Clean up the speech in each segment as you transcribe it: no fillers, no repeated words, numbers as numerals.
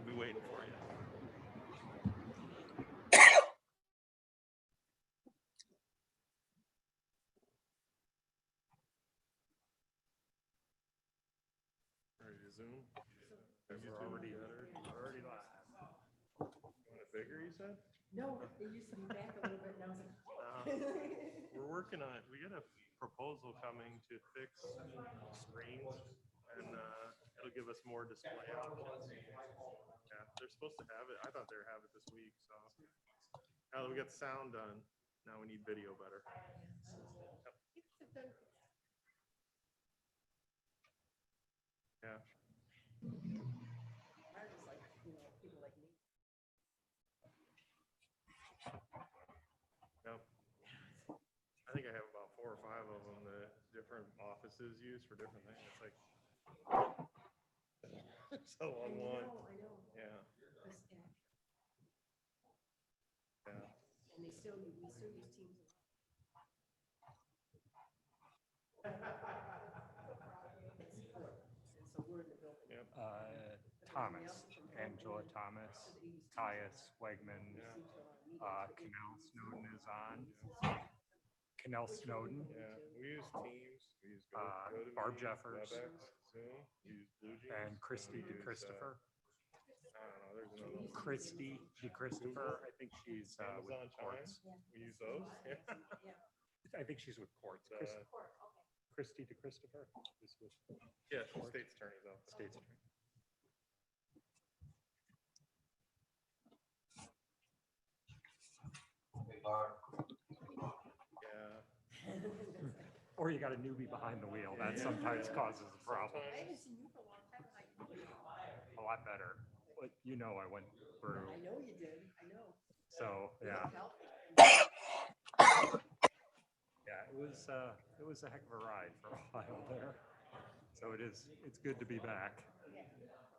be waiting for you. Ready to Zoom? You're already live. You want it bigger, you said? No, it used to be back a little bit, now it's We're working on it. We got a proposal coming to fix screens, and it'll give us more display options. Yeah, they're supposed to have it. I thought they were having it this week, so now that we got the sound done, now we need video better. Yeah. Ours is like, people like me. Yep. I think I have about 4 or 5 of them that different offices use for different things. It's like so on one. I know. Yeah. Yeah. And we still use Teams. So we're in the building. Yep. Thomas, Angela Thomas, Tyus Wegman, Canal Snowden is on. Canal Snowden, Yeah. We use Teams. We use Barb GoToMeeting, Jeffers, WebEx, Zoom. We use BlueJeans. and Christy DeChristopher. I don't know. There's another one. Christy DeChristopher, I think she's with Amazon Quartz. Chime. We use those. Yeah. I think she's with Quartz. Christy DeChristopher is with Yeah, she's state's attorney's office. State's Attorney. Yeah. Or you got a newbie behind the wheel. That sometimes causes a problem. I haven't seen you for a long time. A lot better. But I went through. I know you did. I know. So yeah. Help. Yeah, it was a heck of a ride for a while there. So it's good to be back.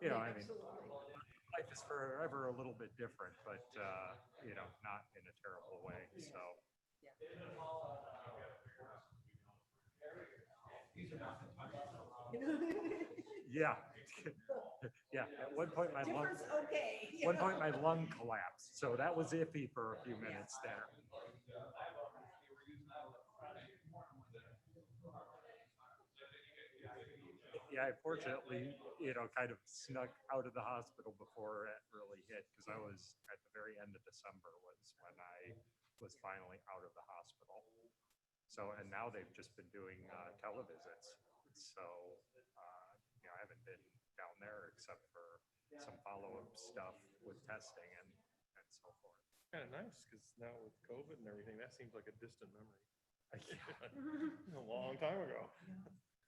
I mean, life is forever a little bit different, but not in a terrible way. So yeah. Yeah. At one point my lung collapsed. So that was iffy for a few minutes there. Yeah, I fortunately, kind of snuck out of the hospital before it really hit, because I was at the very end of December was when I was finally out of the hospital. So, and now they've just been doing televisits. So, I haven't been down there except for some follow-up stuff with testing and so forth. Kind of nice, because now with COVID and everything, that seems like a distant memory. A long time ago.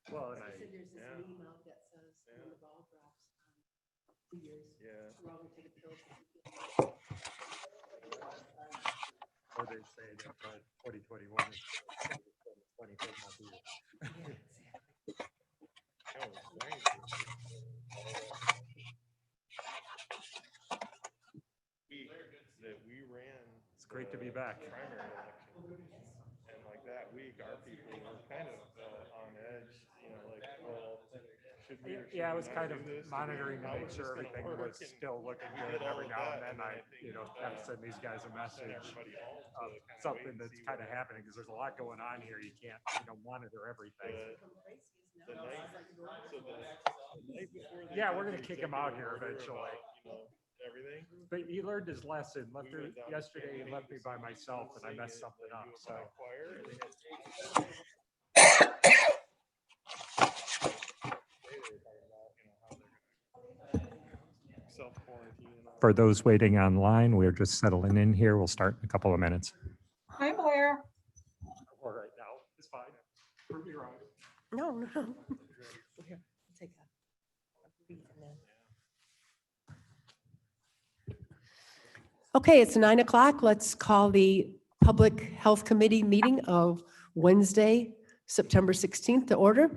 Well, and There's this meme out that says when the ball drops 2 years. Yeah. We're all gonna take a pill. or they say that 2021 is 2020 could not be it. That we ran. It's great to be back. Primary election, and like that week, our people were kind of on edge. Should we? Yeah, I was kind of monitoring to make sure everything was still looking good. Every now and then, I have to send these guys a message of something that's kind of happening, because there's a lot going on here. You can't, monitor everything. The night before. Yeah, we're gonna kick him out here eventually. Everything. But he learned his lesson. Yesterday, he left me by myself, and I messed something up. So. For those waiting online, we're just settling in here. We'll start in a couple of minutes. Hi, Blair. All right, now it's fine. Prove me wrong. No. Here, take a breathe and then. Okay, it's 9 o'clock. Let's call the Public Health Committee meeting of Wednesday, September 16th to order.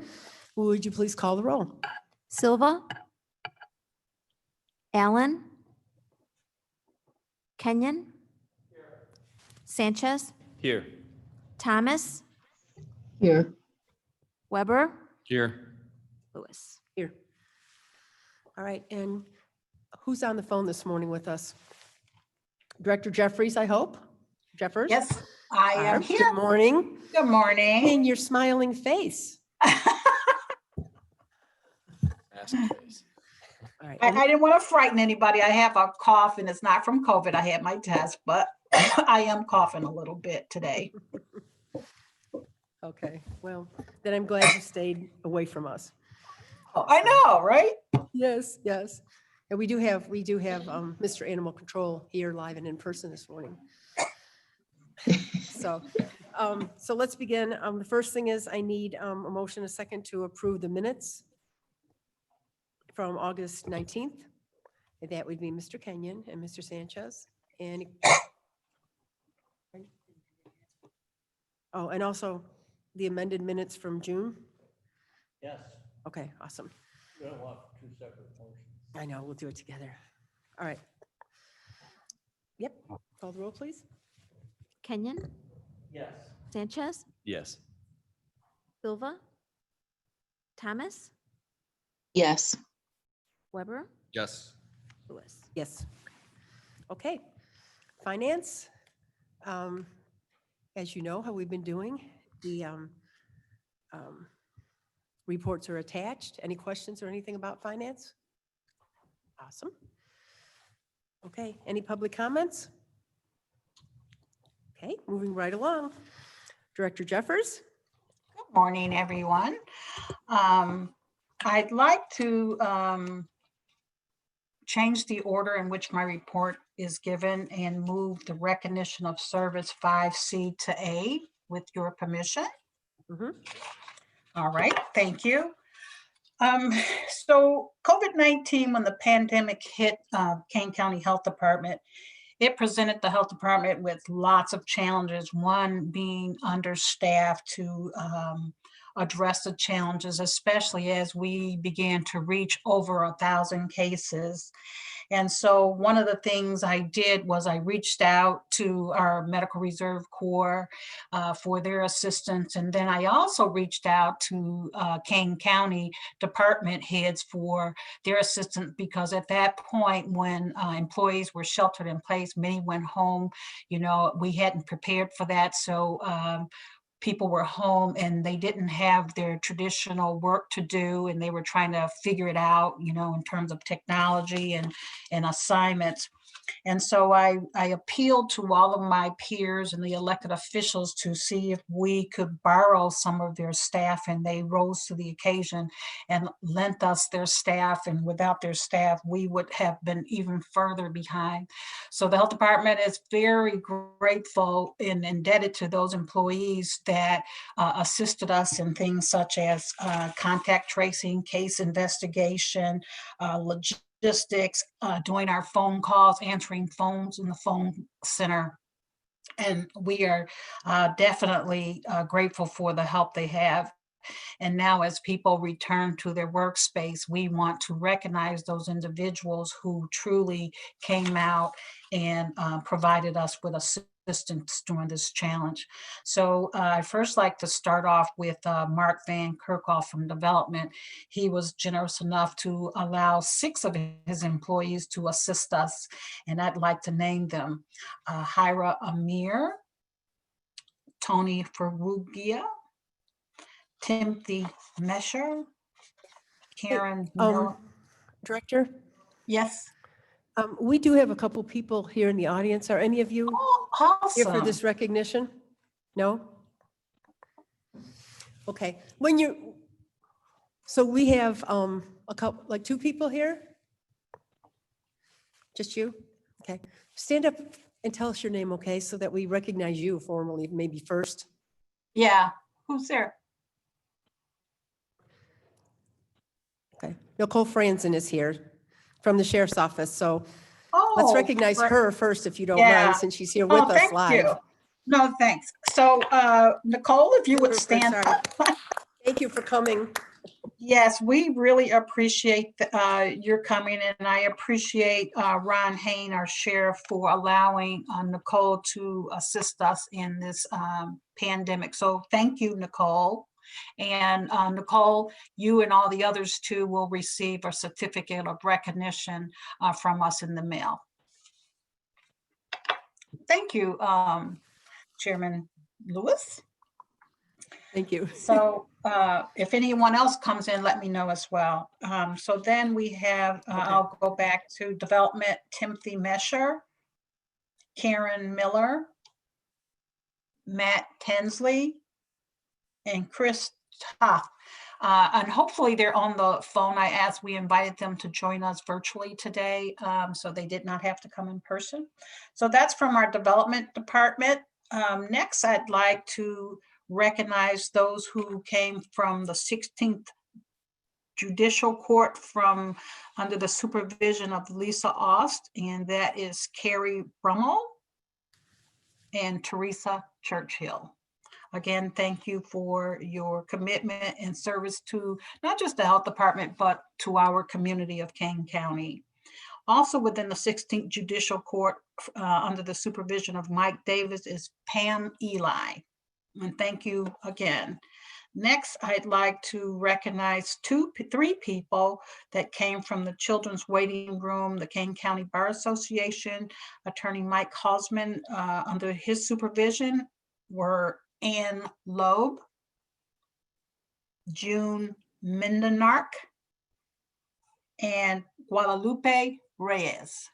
Would you please call the roll? Silva, Allen, Kenyon, Sanchez, Here. Thomas, Here. Weber, Here. Lewis. Here. All right, and who's on the phone this morning with us? Director Jeffries, I hope? Jeffers? Yes, I am Barb, here. Good morning. Good morning. And your smiling face. All right. I didn't want to frighten anybody. I have a cough and it's not from COVID. I had my test, but I am coughing a little bit today. Okay, well, then I'm glad you stayed away from us. Oh, I know, right? Yes, yes. And we do have Mr. Animal Control here live and in person this morning. So, so let's begin. The first thing is I need a motion, a second, to approve the minutes from August 19th. And that would be Mr. Kenyon and Mr. Sanchez. And oh, and also the amended minutes from June. Yes, Okay, awesome. we don't want two separate motions. I know, we'll do it together. All right. Yep, call the roll, please. Kenyon, Yes. Sanchez, Yes. Silva, Thomas, Yes. Weber, Yes. Lewis. Yes. Okay. Finance. As you know, how we've been doing, the reports are attached. Any questions or anything about finance? Awesome. Okay, any public comments? Okay, moving right along. Director Jeffers? Good morning, everyone. I'd like to change the order in which my report is given and move the recognition of service 5C to A with your permission. Mhm. All right, thank you. So COVID-19, when the pandemic hit Kane County Health Department, it presented the health department with lots of challenges, one being understaffed to address the challenges, especially as we began to reach over 1,000 cases. And so one of the things I did was I reached out to our Medical Reserve Corps for their assistance. And then I also reached out to Kane County department heads for their assistance, because at that point when employees were sheltered in place, many went home. You know, we hadn't prepared for that. So people were home and they didn't have their traditional work to do, and they were trying to figure it out, you know, in terms of technology and assignments. And so I appealed to all of my peers and the elected officials to see if we could borrow some of their staff, and they rose to the occasion and lent us their staff. And without their staff, we would have been even further behind. So the health department is very grateful and indebted to those employees that assisted us in things such as contact tracing, case investigation, logistics, doing our phone calls, answering phones in the phone center. And we are definitely grateful for the help they have. And now as people return to their workspace, we want to recognize those individuals who truly came out and provided us with assistance during this challenge. So I'd first like to start off with Mark Van Kerkhoff from Development. He was generous enough to allow 6 of his employees to assist us, and I'd like to name them. Hira Amir, Tony Ferrugia, Timothy Mesher, Karen Miller. Director, Yes. we do have a couple people here in the audience. Are any of you Oh, here for awesome. this recognition? No? Okay, so we have a couple, like 2 people here? Just you? Okay, stand up and tell us your name, okay, so that we recognize you formally, maybe first. Yeah. Who's there? Okay, Nicole Franzen is here from the Sheriff's Office, so Oh, let's recognize great. her first, if you don't Yeah. mind, since she's here with Oh, us thank live. you. No, thanks. So Nicole, if you would stand Sorry. up. Thank you for coming. Yes, we really appreciate your coming, and I appreciate Ron Hain, our sheriff, for allowing Nicole to assist us in this pandemic. So thank you, Nicole. And Nicole, you and all the others too will receive a certificate of recognition from us in the mail. Thank you, Chairman Lewis. Thank you. So if anyone else comes in, let me know as well. So then we have, I'll go back to development, Timothy Mesher, Karen Miller, Matt Tensley, and Chris Toth. And hopefully they're on the phone. We invited them to join us virtually today, so they did not have to come in person. So that's from our development department. Next, I'd like to recognize those who came from the 16th Judicial Court from under the supervision of Lisa Ost, and that is Carrie Brummel and Teresa Churchill. Again, thank you for your commitment and service to not just the health department, but to our community of Kane County. Also within the 16th Judicial Court under the supervision of Mike Davis is Pam Eli. And thank you again. Next, I'd like to recognize three people that came from the Children's Waiting Room, the Kane County Bar Association. Attorney Mike Hausman, under his supervision, were Ann Loeb, June Mindenark, and Guadalupe Reyes.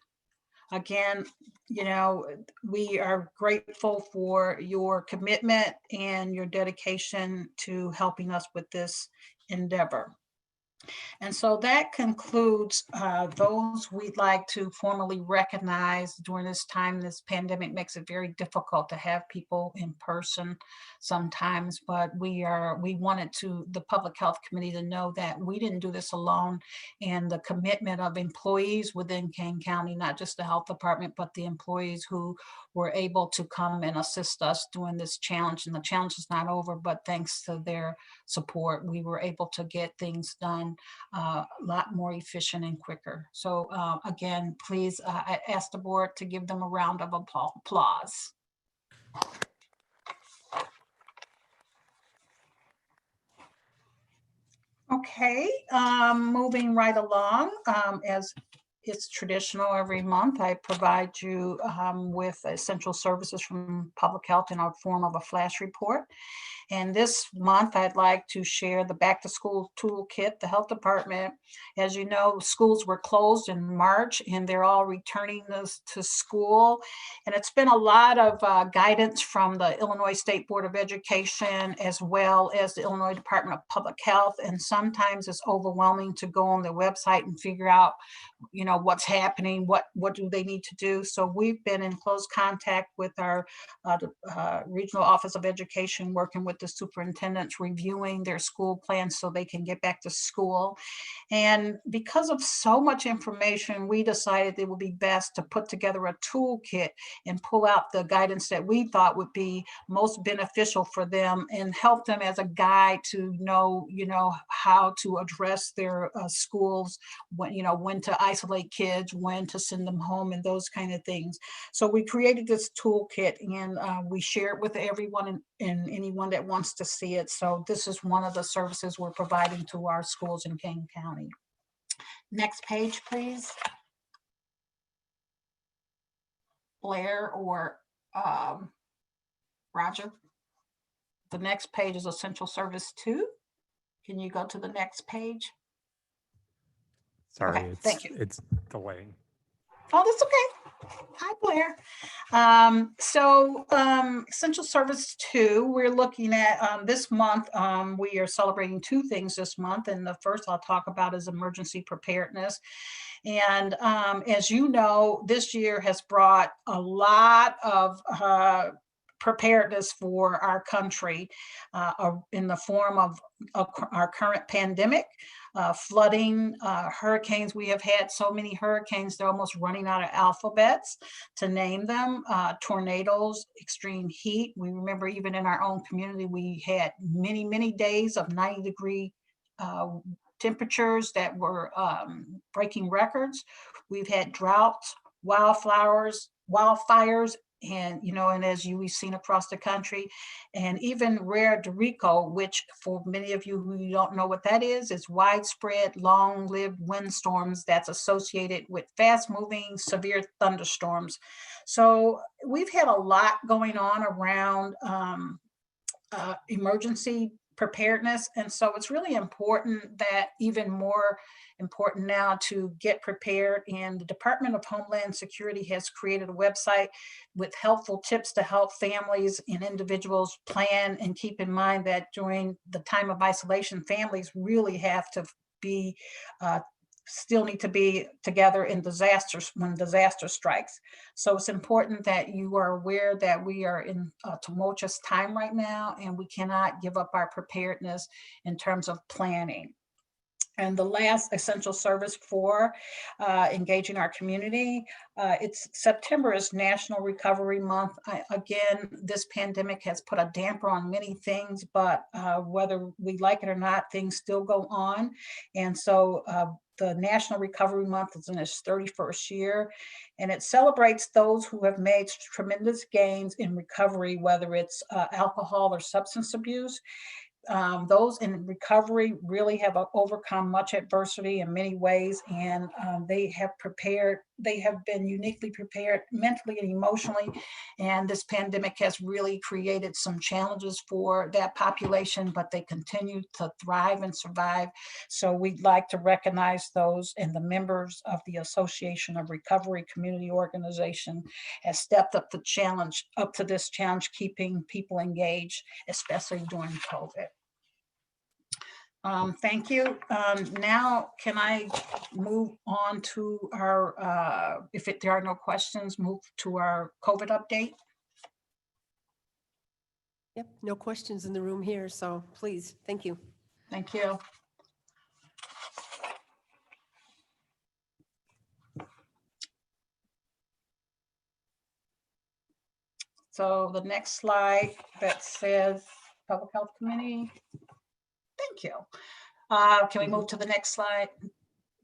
Again, you know, we are grateful for your commitment and your dedication to helping us with this endeavor. And so that concludes those we'd like to formally recognize during this time. This pandemic makes it very difficult to have people in person sometimes, but we wanted the Public Health Committee to know that we didn't do this alone, and the commitment of employees within Kane County, not just the health department, but the employees who were able to come and assist us during this challenge. And the challenge is not over, but thanks to their support, we were able to get things done a lot more efficient and quicker. So again, please, I ask the board to give them a round of applause. Okay, moving right along, as it's traditional every month, I provide you with essential services from public health in our form of a flash report. And this month, I'd like to share the Back to School Toolkit. The health department, as you know, schools were closed in March and they're all returning to school. And it's been a lot of guidance from the Illinois State Board of Education, as well as the Illinois Department of Public Health. And sometimes it's overwhelming to go on their website and figure out, you know, what's happening, what do they need to do. So we've been in close contact with our Regional Office of Education, working with the superintendents, reviewing their school plans so they can get back to school. And because of so much information, we decided it would be best to put together a toolkit and pull out the guidance that we thought would be most beneficial for them and help them as a guide to know, you know, how to address their schools, when to isolate kids, when to send them home, and those kind of things. So we created this toolkit and we share it with everyone and anyone that wants to see it. So this is one of the services we're providing to our schools in Kane County. Next page, please. Blair or Roger. The next page is Essential Service 2. Can you go to the next page? Sorry, Okay, thank you. it's delaying. Oh, that's okay. Hi, Blair. Essential Service 2, we're looking at this month, we are celebrating two things this month. And the first I'll talk about is emergency preparedness. And as you know, this year has brought a lot of preparedness for our country in the form of our current pandemic, flooding, hurricanes. We have had so many hurricanes, they're almost running out of alphabets to name them, tornadoes, extreme heat. We remember even in our own community, we had many, many days of 90-degree temperatures that were breaking records. We've had droughts, wildfires, and, and as we've seen across the country, and even rare derecho, which for many of you who don't know what that is widespread, long-lived windstorms that's associated with fast-moving, severe thunderstorms. So we've had a lot going on around emergency preparedness. And so it's really important, that even more important now, to get prepared. And the Department of Homeland Security has created a website with helpful tips to help families and individuals plan and keep in mind that during the time of isolation, families really have to be still need to be together in disasters when disaster strikes. So it's important that you are aware that we are in a tumultuous time right now, and we cannot give up our preparedness in terms of planning. And the last essential service for engaging our community, September is National Recovery Month. Again, this pandemic has put a damper on many things, but whether we like it or not, things still go on. And so the National Recovery Month is in its 31st year, and it celebrates those who have made tremendous gains in recovery, whether it's alcohol or substance abuse. Those in recovery really have overcome much adversity in many ways, and they have been uniquely prepared mentally and emotionally. And this pandemic has really created some challenges for that population, but they continue to thrive and survive. So we'd like to recognize those, and the members of the Association of Recovery Community Organization has stepped up to this challenge, keeping people engaged, especially during COVID. Thank you. Now, can I move on to our, if there are no questions, move to our COVID update? Yep, no questions in the room here, so please, thank you. Thank you. So the next slide that says Public Health Committee. Thank you. Can we move to the next slide?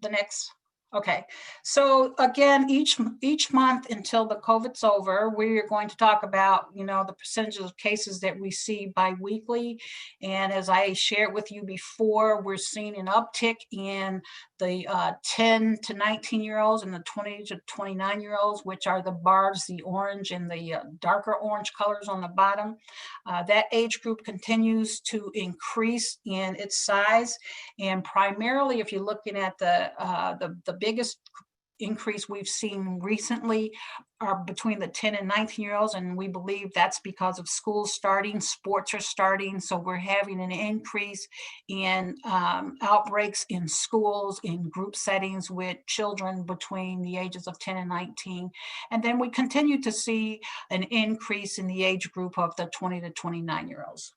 The next. Okay, so again, each month until the COVID's over, we're going to talk about, the percentage of cases that we see biweekly. And as I shared with you before, we're seeing an uptick in the 10 to 19-year-olds and the 20 to 29-year-olds, which are the bars, the orange and the darker orange colors on the bottom. That age group continues to increase in its size. And primarily, if you're looking at the biggest increase we've seen recently are between the 10 and 19-year-olds, and we believe that's because of schools starting, sports are starting, so we're having an increase in outbreaks in schools, in group settings with children between the ages of 10 and 19. And then we continue to see an increase in the age group of the 20 to 29-year-olds.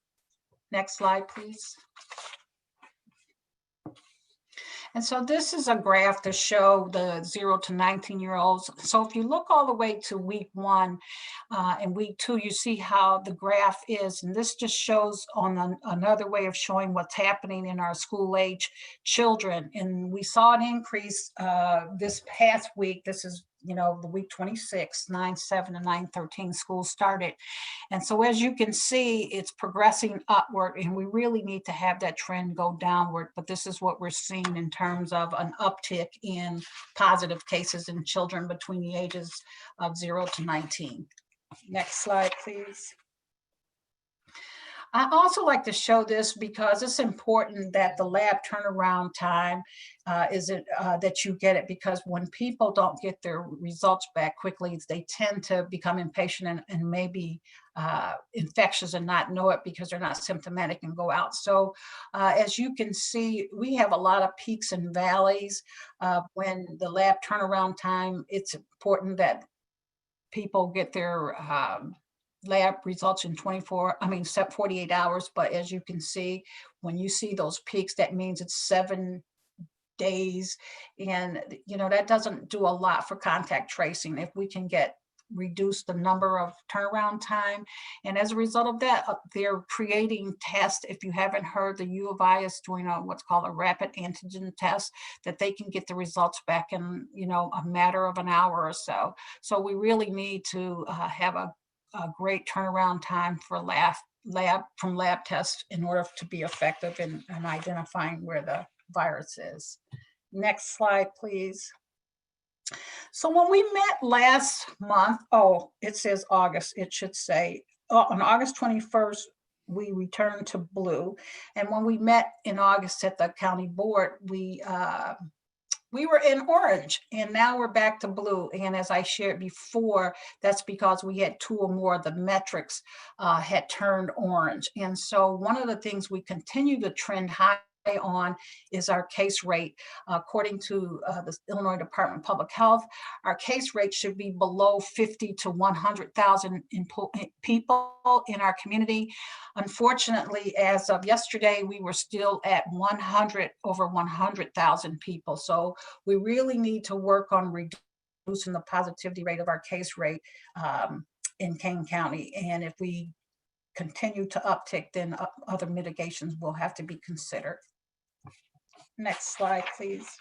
Next slide, please. And so this is a graph to show the 0 to 19-year-olds. So if you look all the way to week 1 and week 2, you see how the graph is. And this just shows on another way of showing what's happening in our school age children. And we saw an increase this past week. This is the week 26, 9/7 and 9/13 school started. And so as you can see, it's progressing upward, and we really need to have that trend go downward. But this is what we're seeing in terms of an uptick in positive cases in children between the ages of 0 to 19. Next slide, please. I also like to show this because it's important that the lab turnaround time that you get it, because when people don't get their results back quickly, they tend to become impatient and maybe infectious and not know it because they're not symptomatic and go out. So as you can see, we have a lot of peaks and valleys. When the lab turnaround time, it's important that people get their lab results in 48 hours. But as you can see, when you see those peaks, that means it's 7 days. And, that doesn't do a lot for contact tracing. If we can get reduce the number of turnaround time. And as a result of that, they're creating tests. If you haven't heard, the U of I is doing what's called a rapid antigen test that they can get the results back in, a matter of an hour or so. So we really need to have a great turnaround time for lab tests in order to be effective in identifying where the virus is. Next slide, please. So when we met last month, it says August, it should say, on August 21st, we returned to blue. And when we met in August at the county board, we were in orange, and now we're back to blue. And as I shared before, that's because we had 2 or more of the metrics had turned orange. And so one of the things we continue to trend high on is our case rate. According to the Illinois Department of Public Health, our case rate should be below 50 to 100,000 people in our community. Unfortunately, as of yesterday, we were still at over 100,000 people. So we really need to work on reducing the positivity rate of our case rate in Kane County. And if we continue to uptick, then other mitigations will have to be considered. Next slide, please.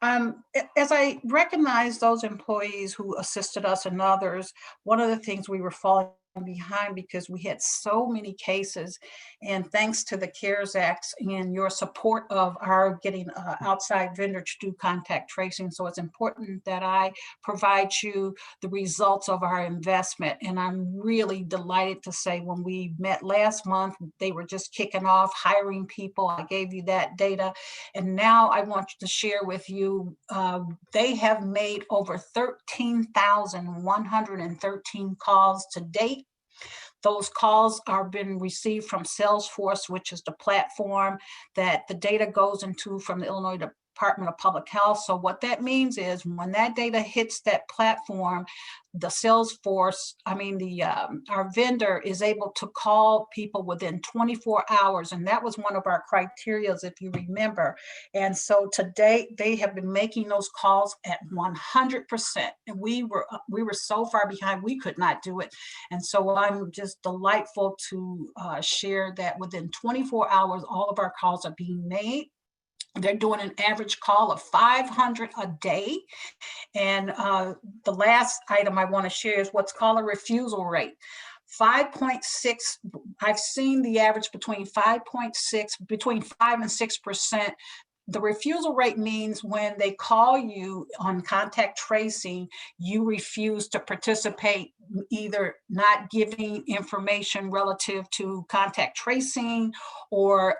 As I recognize those employees who assisted us and others, one of the things we were falling behind because we had so many cases, and thanks to the CARES Act and your support of our getting an outside vendor to do contact tracing. So it's important that I provide you the results of our investment. And I'm really delighted to say when we met last month, they were just kicking off hiring people. I gave you that data. And now I want to share with you, they have made over 13,113 calls to date. Those calls are being received from Salesforce, which is the platform that the data goes into from the Illinois Department of Public Health. So what that means is when that data hits that platform, the Salesforce, our vendor is able to call people within 24 hours. And that was one of our criteria, if you remember. And so to date, they have been making those calls at 100%. And we were so far behind, we could not do it. And so I'm just delightful to share that within 24 hours, all of our calls are being made. They're doing an average call of 500 a day. And the last item I want to share is what's called a refusal rate. 5.6, I've seen the average between 5 and 6%. The refusal rate means when they call you on contact tracing, you refuse to participate, either not giving information relative to contact tracing or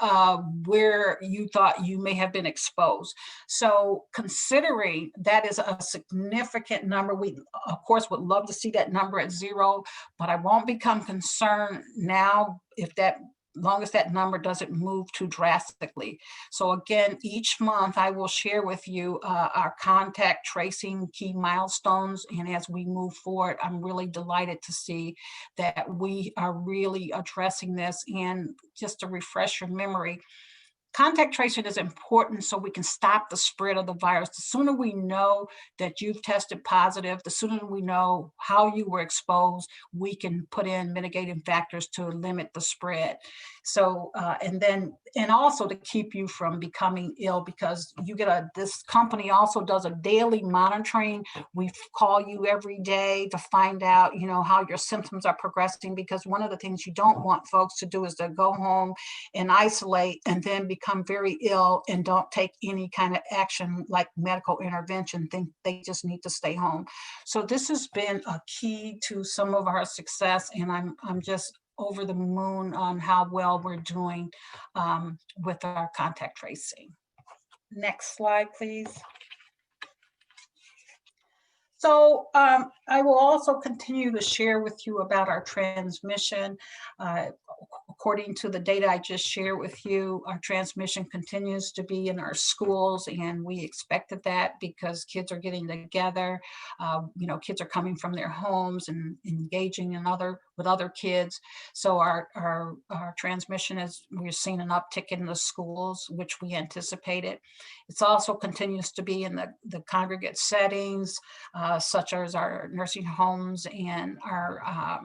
where you thought you may have been exposed. So considering that is a significant number, we of course would love to see that number at 0, but I won't become concerned now if that long as that number doesn't move too drastically. So again, each month I will share with you our contact tracing key milestones. And as we move forward, I'm really delighted to see that we are really addressing this. And just to refresh your memory, contact tracing is important so we can stop the spread of the virus. The sooner we know that you've tested positive, the sooner we know how you were exposed, we can put in mitigating factors to limit the spread. So, and also to keep you from becoming ill, because this company also does a daily monitoring. We call you every day to find out, how your symptoms are progressing, because one of the things you don't want folks to do is to go home and isolate and then become very ill and don't take any kind of action like medical intervention, think they just need to stay home. So this has been a key to some of our success, and I'm just over the moon on how well we're doing with our contact tracing. Next slide, please. So I will also continue to share with you about our transmission. Of according to the data I just shared with you, our transmission continues to be in our schools, and we expected that because kids are getting together. Kids are coming from their homes and engaging with other kids. So our transmission we're seeing an uptick in the schools, which we anticipated. It's also continues to be in the congregate settings, such as our nursing homes and our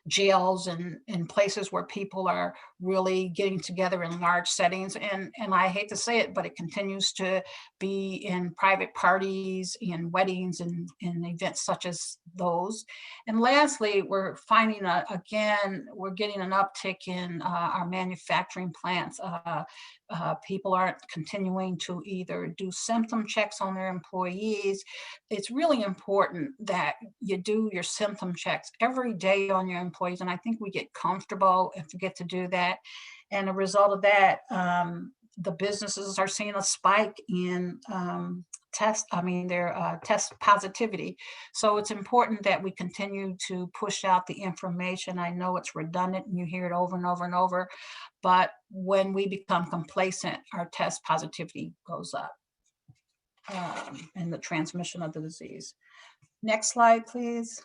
jails and places where people are really getting together in large settings. And I hate to say it, but it continues to be in private parties and weddings and events such as those. And lastly, we're finding, we're getting an uptick in our manufacturing plants. People aren't continuing to either do symptom checks on their employees. It's really important that you do your symptom checks every day on your employees. And I think we get comfortable and forget to do that. And a result of that, the businesses are seeing a spike in test positivity. So it's important that we continue to push out the information. I know it's redundant and you hear it over and over and over, but when we become complacent, our test positivity goes up and the transmission of the disease. Next slide, please.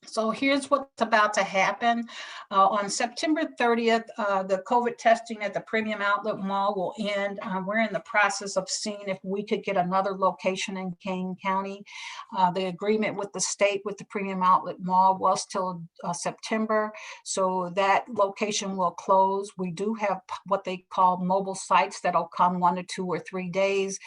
So here's what's about to happen. On September 30th, the COVID testing at the Premium Outlet Mall will end. We're in the process of seeing if we could get another location in Kane County. The agreement with the state with the Premium Outlet Mall was till September. So that location will close. We do have what they call mobile sites that'll come 1 to 2 or 3 days.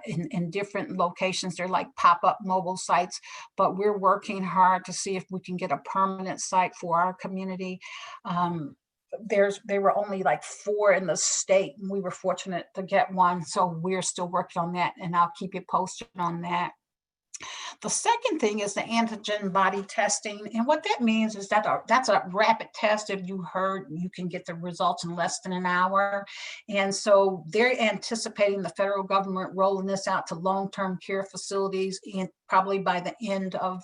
In different locations. They're like pop-up mobile sites, but we're working hard to see if we can get a permanent site for our community. There were only like 4 in the state, and we were fortunate to get one, so we're still working on that, and I'll keep you posted on that. The second thing is the antigen body testing. And what that means is that that's a rapid test. If you heard, you can get the results in less than an hour. And so they're anticipating the federal government rolling this out to long-term care facilities probably by the end of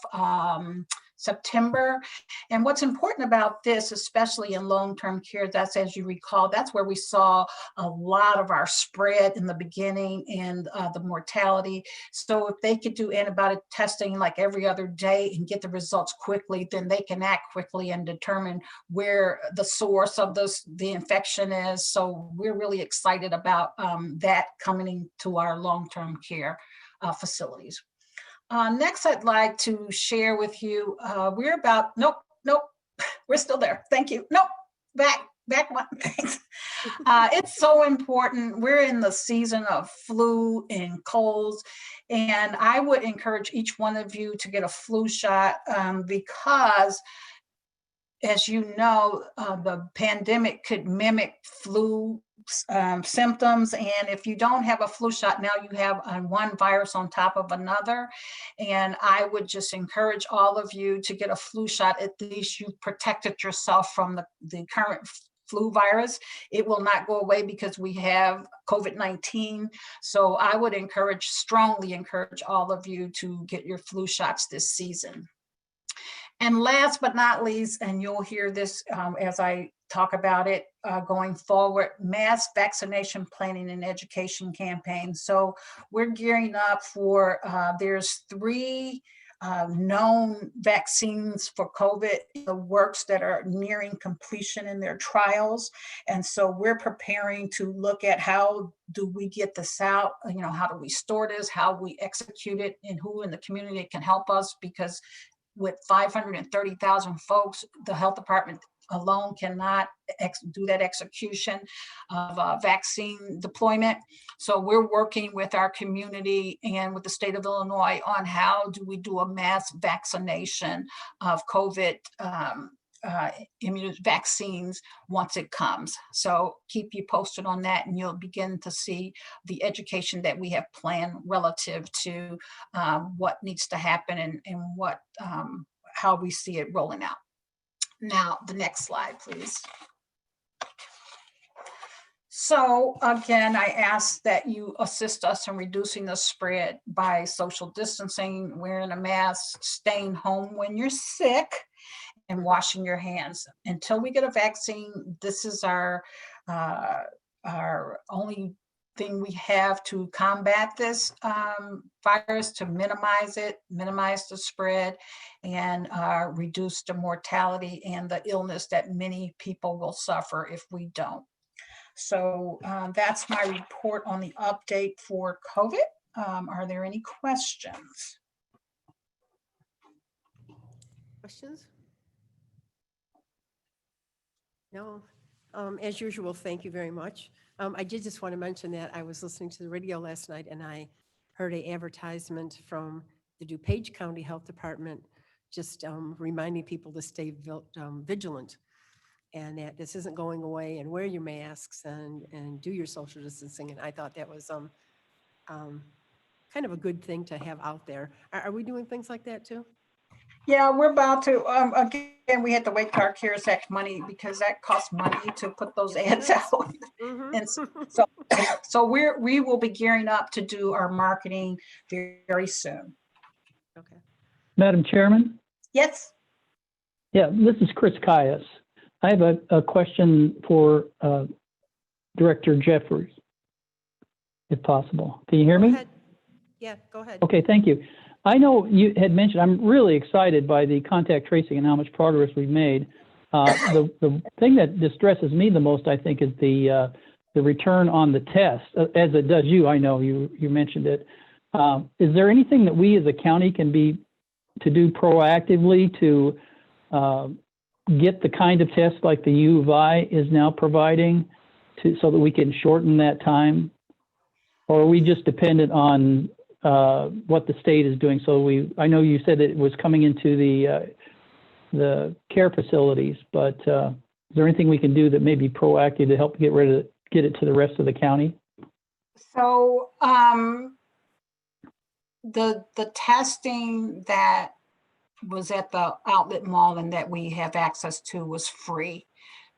September. And what's important about this, especially in long-term care, that's, as you recall, that's where we saw a lot of our spread in the beginning and the mortality. So if they could do antibody testing like every other day and get the results quickly, then they can act quickly and determine where the source of the infection is. So we're really excited about that coming to our long-term care facilities. Next, I'd like to share with you, we're about, nope, we're still there. Thank you. Nope, back one, thanks. It's so important. We're in the season of flu and colds, and I would encourage each one of you to get a flu shot because, as you know, the pandemic could mimic flu symptoms, and if you don't have a flu shot, now you have one virus on top of another. And I would just encourage all of you to get a flu shot. At least you've protected yourself from the current flu virus. It will not go away because we have COVID-19. So I would strongly encourage all of you to get your flu shots this season. And last but not least, and you'll hear this as I talk about it going forward, mass vaccination planning and education campaigns. So we're gearing up for, there's 3 known vaccines for COVID in the works that are nearing completion in their trials. And so we're preparing to look at how do we get this out, how do we store this, how we execute it, and who in the community can help us, because with 530,000 folks, the health department alone cannot do that execution of vaccine deployment. So we're working with our community and with the state of Illinois on how do we do a mass vaccination of COVID vaccines once it comes. So keep you posted on that, and you'll begin to see the education that we have planned relative to what needs to happen and what how we see it rolling out. Now, the next slide, please. So again, I ask that you assist us in reducing the spread by social distancing, wearing a mask, staying home when you're sick, and washing your hands. Until we get a vaccine, this is our only thing we have to combat this virus, to minimize it, minimize the spread, and reduce the mortality and the illness that many people will suffer if we don't. So that's my report on the update for COVID. Are there any questions? Questions? No. As usual, thank you very much. I did just want to mention that I was listening to the radio last night and I heard an advertisement from the DuPage County Health Department just reminding people to stay vigilant and that this isn't going away, and wear your masks and do your social distancing. And I thought that was kind of a good thing to have out there. Are we doing things like that too? Yeah, we're about to, again, we had to wait for our CARES Act money because that costs money to put those Yes, ads it does. out. Mhm. And so we will be gearing up to do our marketing very soon. Okay. Madam Chairman? Yes, Yeah, this is Chris Caius. I have a question for Director Jeffries, if possible. Can you hear Go me? ahead. Yeah, go ahead. Okay, thank you. I know you had mentioned, I'm really excited by the contact tracing and how much progress we've made. The thing that distresses me the most, I think, is the return on the test, as it does you. I know you mentioned it. Is there anything that we as a county can do proactively to get the kind of tests like the U of I is now providing so that we can shorten that time? Or are we just dependent on what the state is doing? So I know you said that it was coming into the care facilities, but is there anything we can do that may be proactive to help get it to the rest of the county? so the testing that was at the outlet mall and that we have access to was free.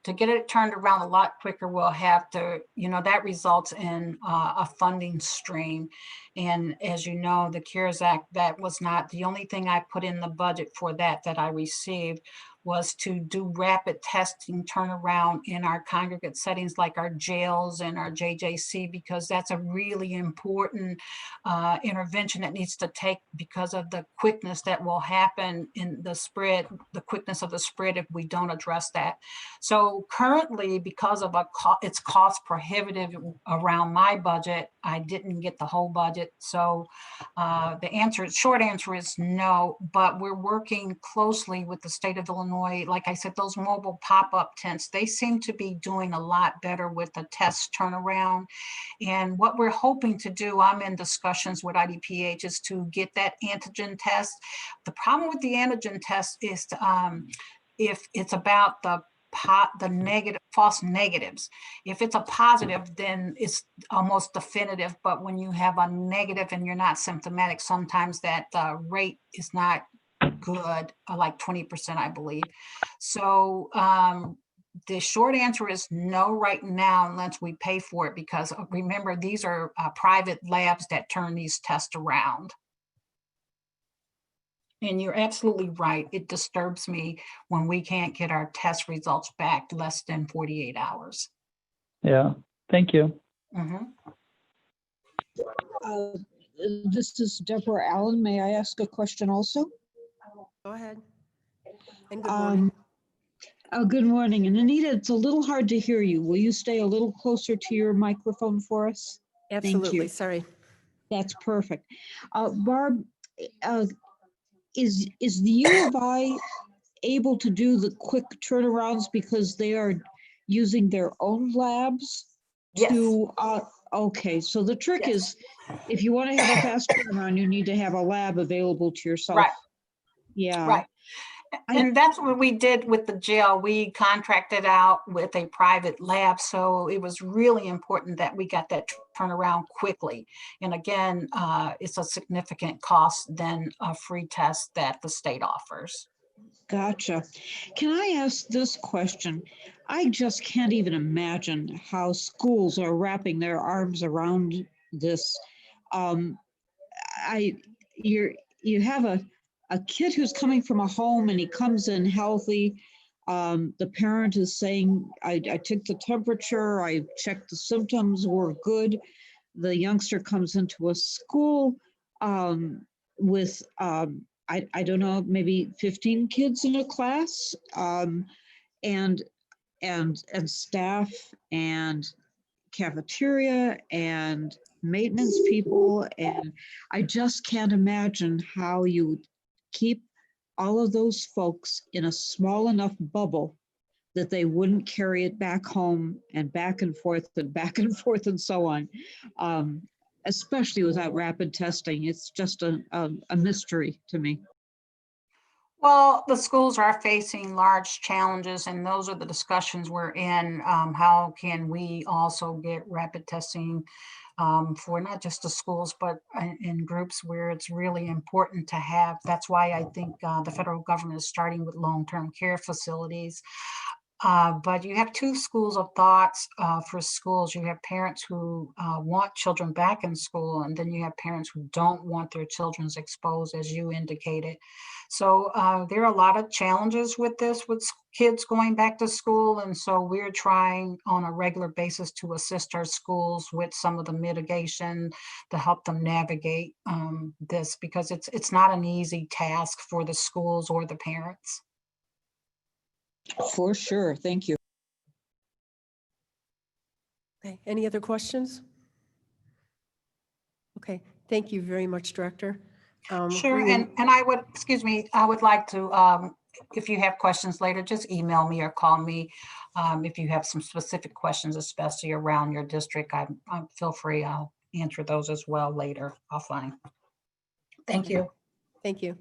To get it turned around a lot quicker, we'll have to, that results in a funding stream. And as you know, the CARES Act, that was not the only thing I put in the budget for that I received, was to do rapid testing turnaround in our congregate settings like our jails and our JJC, because that's a really important intervention that needs to take because of the quickness that will happen in the spread, the quickness of the spread if we don't address that. So currently, because of it's cost prohibitive around my budget, I didn't get the whole budget. So the short answer is no, but we're working closely with the state of Illinois. Like I said, those mobile pop-up tents, they seem to be doing a lot better with the test turnaround. And what we're hoping to do, I'm in discussions with IDPH, is to get that antigen test. The problem with the antigen test is if it's about the negative, false negatives. If it's a positive, then it's almost definitive. But when you have a negative and you're not symptomatic, sometimes that rate is not good, like 20%, I believe. So the short answer is no right now, unless we pay for it, because remember, these are private labs that turn these tests around. And you're absolutely right. It disturbs me when we can't get our test results back less than 48 hours. Yeah, thank you. Mm-hmm. This is Deborah Allen. May I ask a question also? Go ahead. And good morning. Good morning. And Anita, it's a little hard to hear you. Will you stay a little closer to your microphone for us? Absolutely. you. Sorry. That's perfect. Barb, is the U of I able to do the quick turnarounds because they are using their own labs? Yes. Okay, so the trick Yes. is, if you want to have a fast turnaround, you need to have a lab available to yourself. Right. Yeah. Right. And that's what we did with the jail. We contracted out with a private lab. So it was really important that we got that turnaround quickly. And again, it's a significant cost than a free test that the state offers. Gotcha. Can I ask this question? I just can't even imagine how schools are wrapping their arms around this. You have a a kid who's coming from a home and he comes in healthy. The parent is saying, I took the temperature, I checked the symptoms, were good. The youngster comes into a school with, I don't know, maybe 15 kids in a class, and staff and cafeteria and maintenance people. And I just can't imagine how you keep all of those folks in a small enough bubble that they wouldn't carry it back home and back and forth and back and forth and so on. Especially without rapid testing. It's just a mystery to me. Well, the schools are facing large challenges, and those are the discussions we're in. How can we also get rapid testing for not just the schools, but in groups where it's really important to have. That's why I think the federal government is starting with long-term care facilities. But you have two schools of thoughts for schools. You have parents who want children back in school, and then you have parents who don't want their children exposed, as you indicated. So there are a lot of challenges with this, with kids going back to school. And so we're trying on a regular basis to assist our schools with some of the mitigation to help them navigate this, because it's not an easy task for the schools or the parents. For sure. Thank you. Okay, any other questions? Okay, thank you very much, Director. Sure, we will- and I would, excuse me, I would like to, if you have questions later, just email me or call me. If you have some specific questions, especially around your district, I feel free, I'll answer those as well later offline. Thank you. Thank you.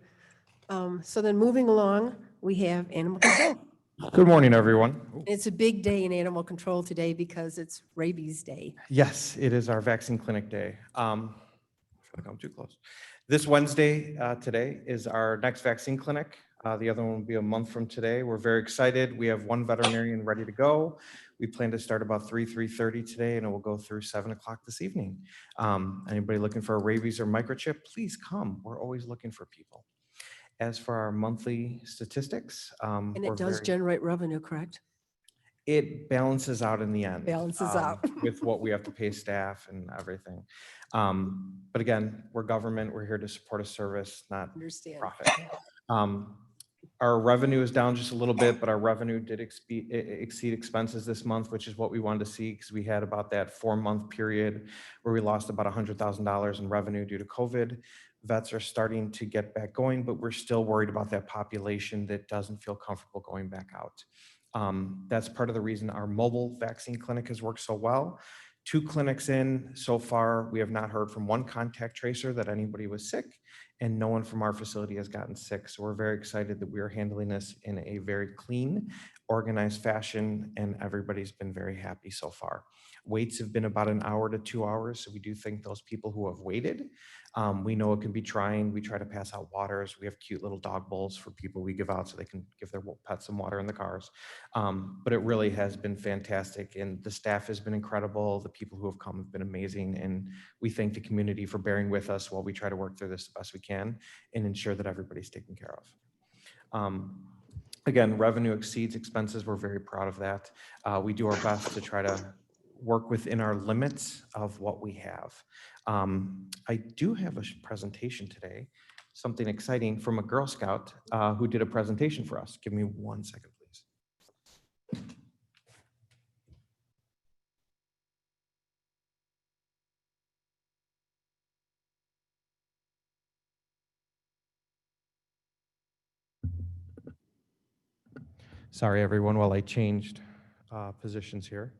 So then moving along, we have animal control. Good morning, everyone. It's a big day in animal control today because it's Rabies Day. Yes, it is our vaccine clinic day. I feel like I'm too close. This Wednesday, today, is our next vaccine clinic. The other one will be a month from today. We're very excited. We have one veterinarian ready to go. We plan to start about 3:30 today, and it will go through 7 o'clock this evening. Anybody looking for a rabies or microchip, please come. We're always looking for people. As for our monthly statistics, And we're it does very- generate revenue, correct? It balances out in the end. Balances out. With what we have to pay staff and everything. But again, we're government, we're here to support a service, not Understand. profit. Our revenue is down just a little bit, but our revenue did exceed expenses this month, which is what we wanted to see, because we had about that 4-month period where we lost about $100,000 in revenue due to COVID. Vets are starting to get back going, but we're still worried about that population that doesn't feel comfortable going back out. That's part of the reason our mobile vaccine clinic has worked so well. 2 clinics in so far, we have not heard from one contact tracer that anybody was sick, and no one from our facility has gotten sick. So we're very excited that we are handling this in a very clean, organized fashion, and everybody's been very happy so far. Waits have been about 1 hour to 2 hours, so we do thank those people who have waited. We know it can be trying. We try to pass out waters. We have cute little dog bowls for people we give out so they can give their pets some water in the cars. But it really has been fantastic, and the staff has been incredible. The people who have come have been amazing, and we thank the community for bearing with us while we try to work through this the best we can and ensure that everybody's taken care of. Again, revenue exceeds expenses. We're very proud of that. We do our best to try to work within our limits of what we have. I do have a presentation today, something exciting from a Girl Scout who did a presentation for us. Give me 1 second, please. Sorry, everyone, while I changed positions here.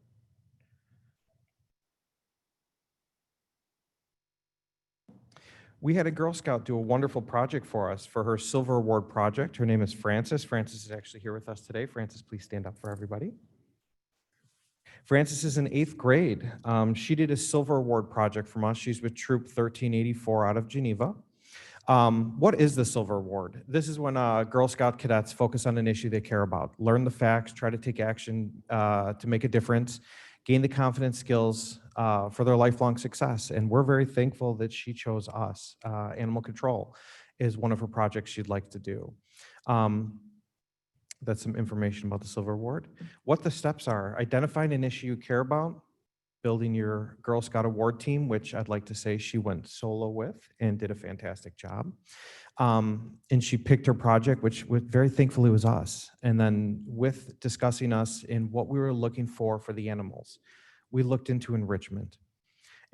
We had a Girl Scout do a wonderful project for us for her Silver Award project. Her name is Frances. Frances is actually here with us today. Frances, please stand up for everybody. Frances is in 8th grade. She did a Silver Award project from us. She's with Troop 1384 out of Geneva. What is the Silver Award? This is when Girl Scout cadets focus on an issue they care about, learn the facts, try to take action to make a difference, gain the confidence skills for their lifelong success. And we're very thankful that she chose us, animal control. is one of her projects she'd like to do. That's some information about the Silver Award. What the steps are: identifying an issue you care about, building your Girl Scout award team, which I'd like to say she went solo with and did a fantastic job. And she picked her project, which very thankfully was us. And then with discussing us in what we were looking for the animals, we looked into enrichment.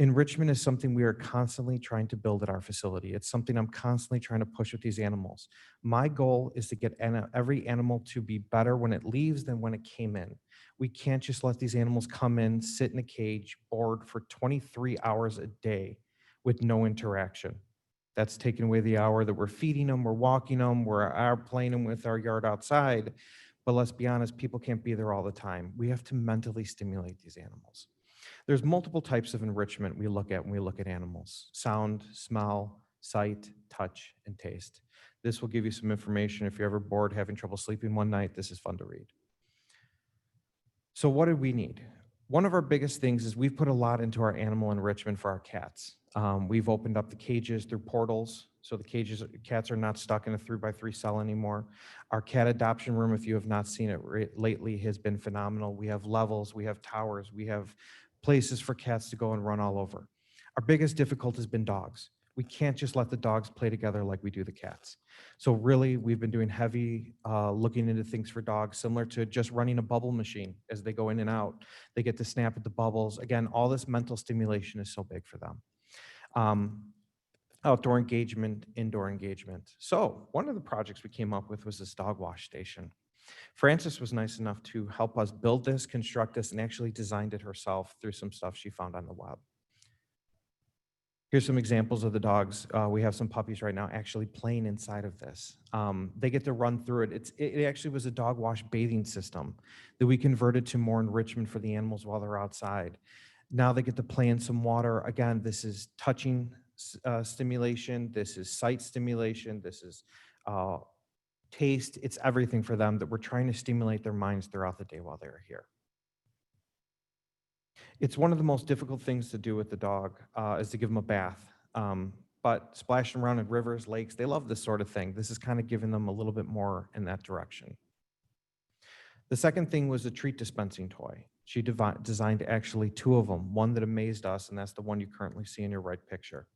Enrichment is something we are constantly trying to build at our facility. It's something I'm constantly trying to push with these animals. My goal is to get every animal to be better when it leaves than when it came in. We can't just let these animals come in, sit in a cage, bored for 23 hours a day with no interaction. That's taking away the hour that we're feeding them, we're walking them, we're out playing them with our yard outside. But let's be honest, people can't be there all the time. We have to mentally stimulate these animals. There's multiple types of enrichment we look at when we look at animals: sound, smell, sight, touch, and taste. This will give you some information. If you're ever bored, having trouble sleeping one night, this is fun to read. So what did we need? One of our biggest things is we've put a lot into our animal enrichment for our cats. We've opened up the cages through portals, so the cats are not stuck in a 3x3 cell anymore. Our cat adoption room, if you have not seen it lately, has been phenomenal. We have levels, we have towers, we have places for cats to go and run all over. Our biggest difficulty has been dogs. We can't just let the dogs play together like we do the cats. So really, we've been doing heavy looking into things for dogs, similar to just running a bubble machine as they go in and out. They get to snap at the bubbles. Again, all this mental stimulation is so big for them. Outdoor engagement, indoor engagement. So one of the projects we came up with was this dog wash station. Frances was nice enough to help us build this, construct this, and actually designed it herself through some stuff she found on the web. Here's some examples of the dogs. We have some puppies right now actually playing inside of this. They get to run through it. It actually was a dog wash bathing system that we converted to more enrichment for the animals while they're outside. Now they get to play in some water. Again, this is touching stimulation. This is sight stimulation. This is taste. It's everything for them that we're trying to stimulate their minds throughout the day while they're here. It's one of the most difficult things to do with the dog is to give them a bath. But splashing around in rivers, lakes, they love this sort of thing. This is kind of giving them a little bit more in that direction. The second thing was a treat dispensing toy. She designed actually two of them, one that amazed us, and that's the one you currently see in your right picture.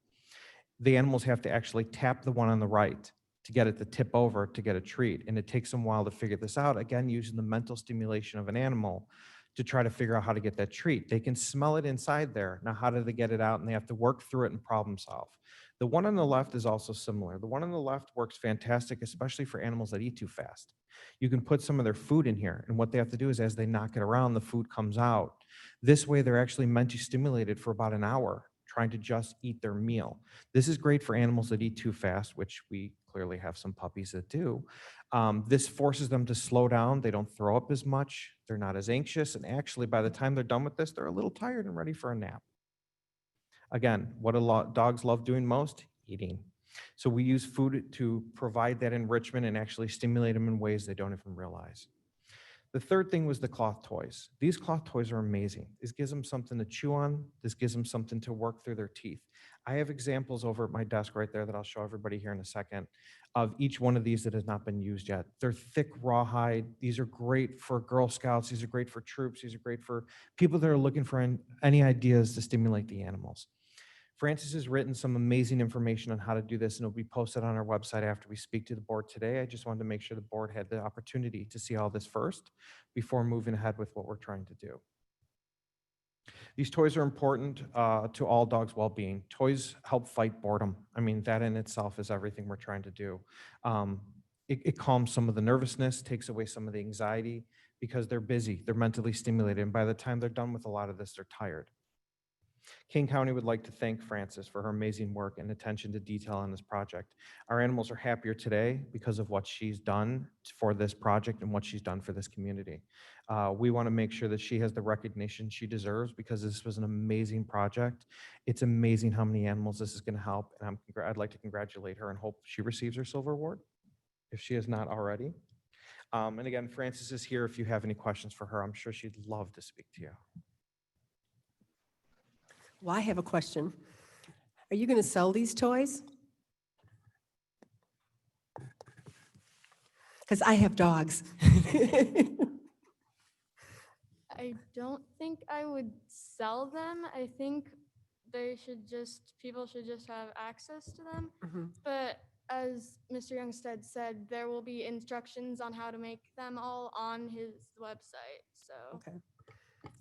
The animals have to actually tap the one on the right to get it to tip over to get a treat. And it takes them a while to figure this out, again, using the mental stimulation of an animal to try to figure out how to get that treat. They can smell it inside there. Now, how do they get it out? And they have to work through it and problem solve. The one on the left is also similar. The one on the left works fantastic, especially for animals that eat too fast. You can put some of their food in here, and what they have to do is as they knock it around, the food comes out. This way, they're actually mentally stimulated for about an hour, trying to just eat their meal. This is great for animals that eat too fast, which we clearly have some puppies that do. This forces them to slow down. They don't throw up as much. They're not as anxious. And actually, by the time they're done with this, they're a little tired and ready for a nap. Again, what dogs love doing most? Eating. So we use food to provide that enrichment and actually stimulate them in ways they don't even realize. The third thing was the cloth toys. These cloth toys are amazing. This gives them something to chew on. This gives them something to work through their teeth. I have examples over at my desk right there that I'll show everybody here in a second of each one of these that has not been used yet. They're thick rawhide. These are great for Girl Scouts. These are great for troops. These are great for people that are looking for any ideas to stimulate the animals. Frances has written some amazing information on how to do this, and it'll be posted on our website after we speak to the board today. I just wanted to make sure the board had the opportunity to see all this first before moving ahead with what we're trying to do. These toys are important to all dogs' well-being. Toys help fight boredom. I mean, that in itself is everything we're trying to do. It calms some of the nervousness, takes away some of the anxiety because they're busy, they're mentally stimulated, and by the time they're done with a lot of this, they're tired. Kane County would like to thank Frances for her amazing work and attention to detail on this project. Our animals are happier today because of what she's done for this project and what she's done for this community. We want to make sure that she has the recognition she deserves because this was an amazing project. It's amazing how many animals this is going to help, and I'd like to congratulate her and hope she receives her silver award, if she has not already. And again, Frances is here if you have any questions for her. I'm sure she'd love to speak to you. Well, I have a question. Are you going to sell these toys? Because I have dogs. I don't think I would sell them. I think people should just have access to them. Mhm. But as Mr. Youngstead said, there will be instructions on how to make them all on his website. So Okay,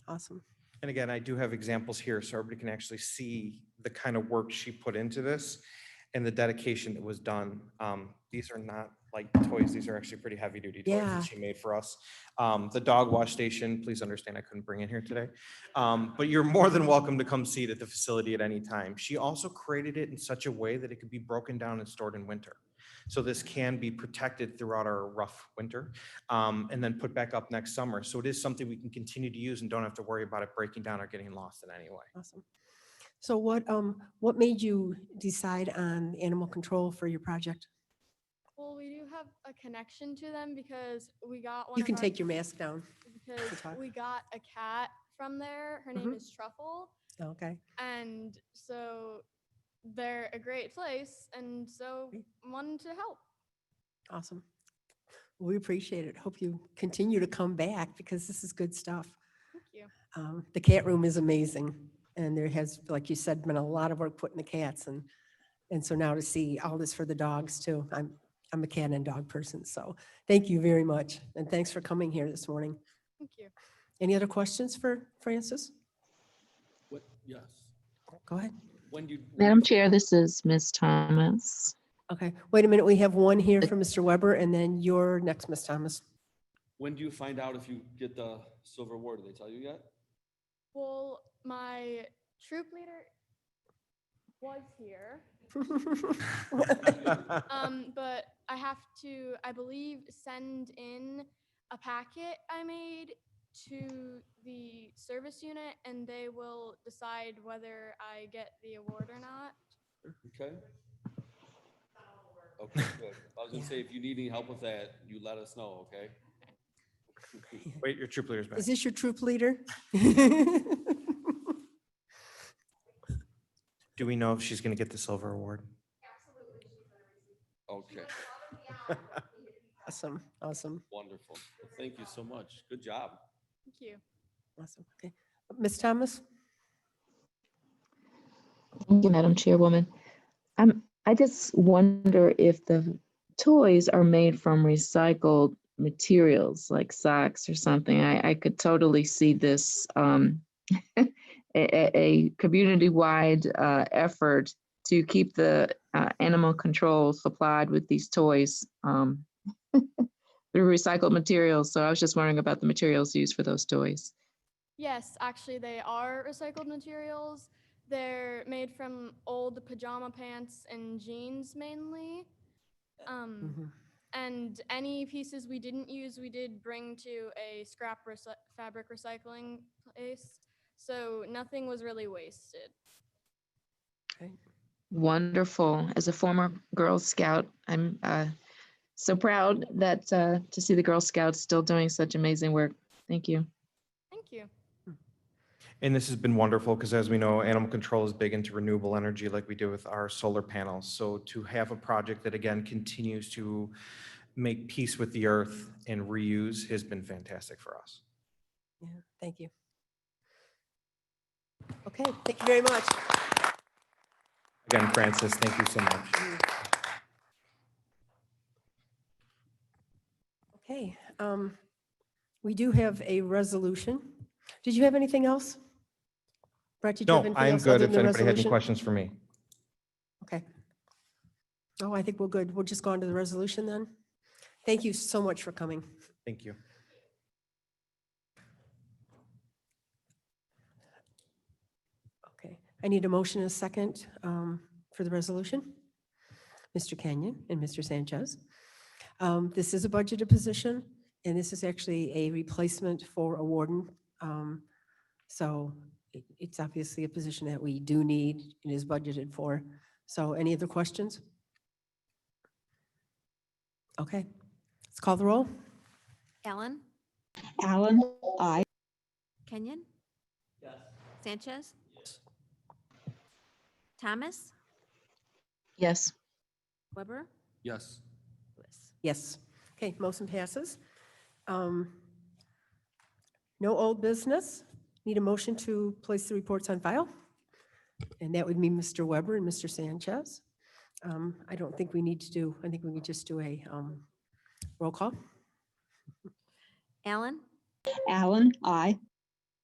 awesome. And again, I do have examples here so everybody can actually see the kind of work she put into this and the dedication that was done. These are not like toys. These are actually pretty heavy duty toys Yeah. that she made for us. The dog wash station, please understand I couldn't bring it here today. But you're more than welcome to come see it at the facility at any time. She also created it in such a way that it could be broken down and stored in winter. So this can be protected throughout our rough winter, and then put back up next summer. So it is something we can continue to use and don't have to worry about it breaking down or getting lost in any way. Awesome. So what made you decide on animal control for your project? well, we do have a connection to them because we got one You of can our- take your mask down. because talk. we got a cat from there. Her name Mhm. is Truffle. Okay. And so they're a great place. And so Great. wanted to help. Awesome. We appreciate it. Hope you continue to come back because this is good stuff. Thank you. The cat room is amazing. And there has, like you said, been a lot of work put in the cats. And so now to see all this for the dogs too. I'm a cat and dog person. So thank you very much. And thanks for coming here this morning. Thank you. Any other questions for Francis? What, yes. Go ahead. When do you? Madam Chair, this is Ms. Thomas. Okay, wait a minute. We have one here from Mr. Weber and then you're next, Ms. Thomas. When do you find out if you get the silver award? Did they tell you yet? Well, my troop leader was here. But I have to, I believe, send in a packet I made to the service unit and they will decide whether I get the award or not. Okay. Okay, good. I was gonna Yeah. say, if you need any help with that, you let us know, okay? Wait, your troop leader's back. Is this your troop leader? Do we know if she's going to get the silver award? Okay, Awesome, awesome, wonderful. Well, thank you so much. Good job. Thank you. awesome. Okay. Ms. Thomas? Thank you, Madam Chairwoman. I just wonder if the toys are made from recycled materials like socks or something. I could totally see this a community-wide effort to keep the animal control supplied with these toys through recycled materials. So I was just wondering about the materials used for those toys. Yes, actually, they are recycled materials. They're made from old pajama pants and jeans mainly. Mhm. And any pieces we didn't use, we did bring to a fabric recycling place. So nothing was really wasted. Okay. Wonderful. As a former Girl Scout, I'm so proud that to see the Girl Scouts still doing such amazing work. Thank you. Thank you. And this has been wonderful because as we know, animal control is big into renewable energy like we do with our solar panels. So to have a project that again continues to make peace with the earth and reuse has been fantastic for us. Yeah, thank you. Okay, thank you very much. Again, Francis, thank you so much. Okay, we do have a resolution. Did you have anything else? Brett, did you have No, anything I'm else good other if than the anybody had any resolution? questions for me. Okay. Oh, I think we're good. We'll just go on to the resolution then. Thank you so much for coming. Thank you. Okay, I need a motion and a second for the resolution. Mr. Kenyon and Mr. Sanchez. This is a budgeted position, and this is actually a replacement for a warden. So it's obviously a position that we do need and is budgeted for. So any other questions? Okay, let's call the roll. Allen, Alan, aye. Kenyon, Yes. Sanchez, Thomas, Yes. Weber, Yes. Lewis. Yes. Okay, motion passes. No old business. Need a motion to place the reports on file? And that would mean Mr. Weber and Mr. Sanchez. I don't think we need to do, I think we could just do a roll call. Allen, Alan, aye.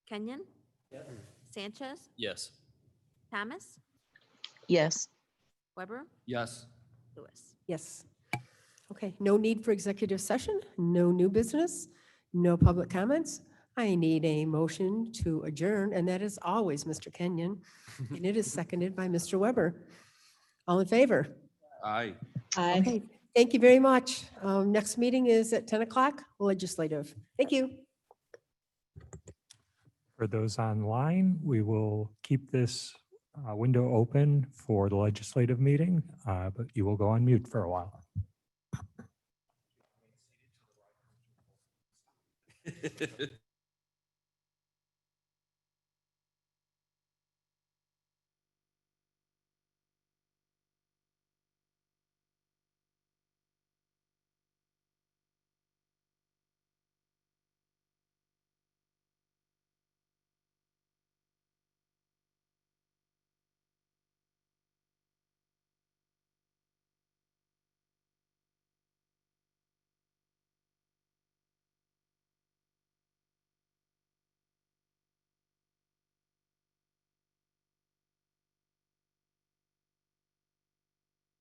Kenyon, Sanchez, Yes. Thomas, Yes. Weber, Yes. Lewis. Yes. Okay, no need for executive session, no new business, no public comments. I need a motion to adjourn, and that is always Mr. Kenyon, and it is seconded by Mr. Weber. All in favor? Aye. Aye. Okay, thank you very much. Next meeting is at 10 o'clock, legislative. Thank you. For those online, we will keep this window open for the legislative meeting, but you will go on mute for a while.